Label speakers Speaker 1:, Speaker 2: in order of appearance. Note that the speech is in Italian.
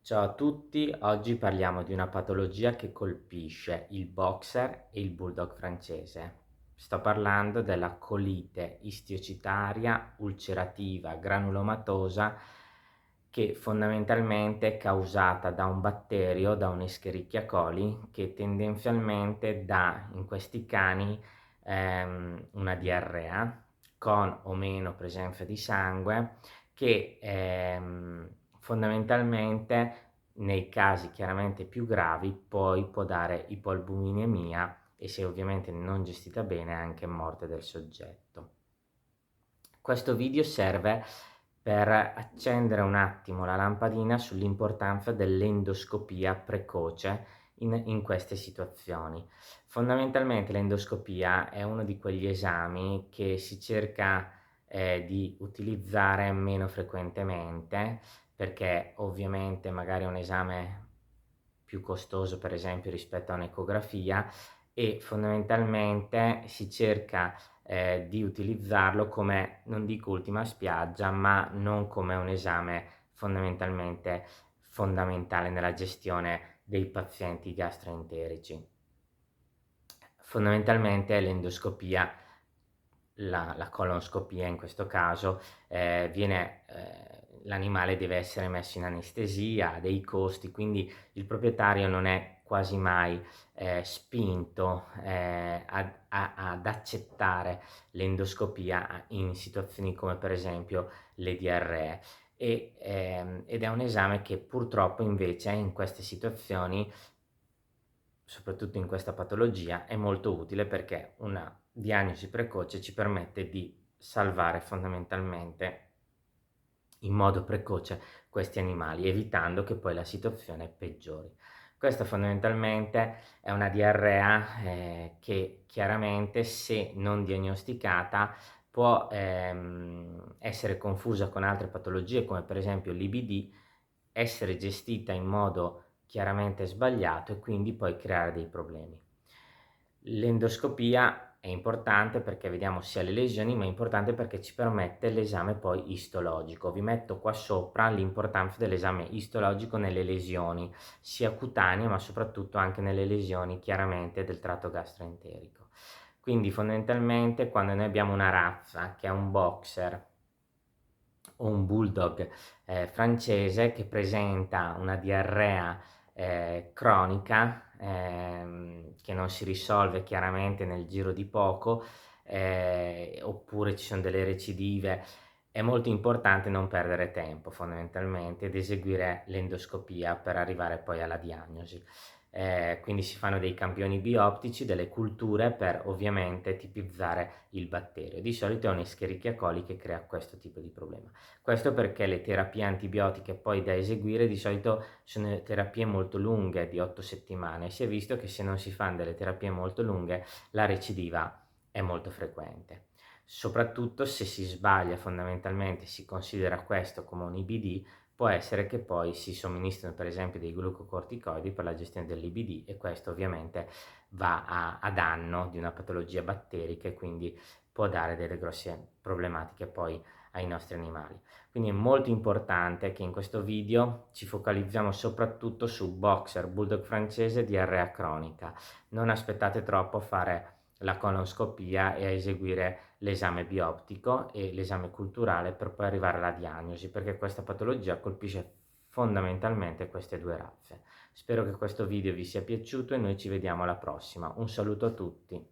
Speaker 1: Ciao a tutti, oggi parliamo di una patologia che colpisce il boxer e il bulldog francese. Sto parlando della colite istiocitaria ulcerativa granulomatosa che fondamentalmente è causata da un batterio, da un Escherichia coli, che tendenzialmente dà in questi cani una diarrea con o meno presenza di sangue che fondamentalmente nei casi chiaramente più gravi poi può dare ipoalbuminemia e, se ovviamente non gestita bene, anche morte del soggetto. Questo video serve per accendere un attimo la lampadina sull'importanza dell'endoscopia precoce in queste situazioni. Fondamentalmente l'endoscopia è uno di quegli esami che si cerca di utilizzare meno frequentemente, perché ovviamente magari è un esame più costoso, per esempio, rispetto a un'ecografia, e fondamentalmente si cerca di utilizzarlo come, non dico ultima spiaggia, ma non come un esame fondamentalmente fondamentale nella gestione dei pazienti gastroenterici. Fondamentalmente l'endoscopia, la colonoscopia in questo caso, l'animale deve essere messo in anestesia, ha dei costi, quindi il proprietario non è quasi mai spinto ad accettare l'endoscopia in situazioni come per esempio le diarree. Ed è un esame che purtroppo invece in queste situazioni, soprattutto in questa patologia, è molto utile, perché una diagnosi precoce ci permette di salvare fondamentalmente in modo precoce questi animali, evitando che poi la situazione peggiori. Questa fondamentalmente è una diarrea che chiaramente, se non diagnosticata, può essere confusa con altre patologie come per esempio l'IBD, essere gestita in modo chiaramente sbagliato e quindi poi creare dei problemi. L'endoscopia è importante perché vediamo sia le lesioni, ma è importante perché ci permette l'esame poi istologico. Vi metto qua sopra l'importanza dell'esame istologico nelle lesioni, sia cutanee ma soprattutto anche nelle lesioni chiaramente del tratto gastroenterico. Quindi fondamentalmente, quando noi abbiamo una razza che è un boxer o un bulldog francese che presenta una diarrea cronica, che non si risolve chiaramente nel giro di poco, oppure ci sono delle recidive, è molto importante non perdere tempo fondamentalmente ed eseguire l'endoscopia per arrivare poi alla diagnosi. Quindi si fanno dei campioni bioptici, delle culture, per ovviamente tipizzare il batterio. Di solito è un Escherichia coli che crea questo tipo di problema. Questo perché le terapie antibiotiche poi da eseguire di solito sono terapie molto lunghe, di 8 settimane. Si è visto che se non si fanno delle terapie molto lunghe, la recidiva è molto frequente. Soprattutto se si sbaglia, fondamentalmente si considera questo come un IBD, può essere che poi si somministrino per esempio dei glucocorticoidi per la gestione dell'IBD, e questo ovviamente va a danno di una patologia batterica e quindi può dare delle grosse problematiche poi ai nostri animali. Quindi è molto importante che in questo video ci focalizziamo soprattutto su boxer, bulldog francese e diarrea cronica. Non aspettate troppo a fare la colonoscopia e a eseguire l'esame bioptico e l'esame culturale per poi arrivare alla diagnosi, perché questa patologia colpisce fondamentalmente queste due razze. Spero che questo video vi sia piaciuto e noi ci vediamo alla prossima. Un saluto a tutti.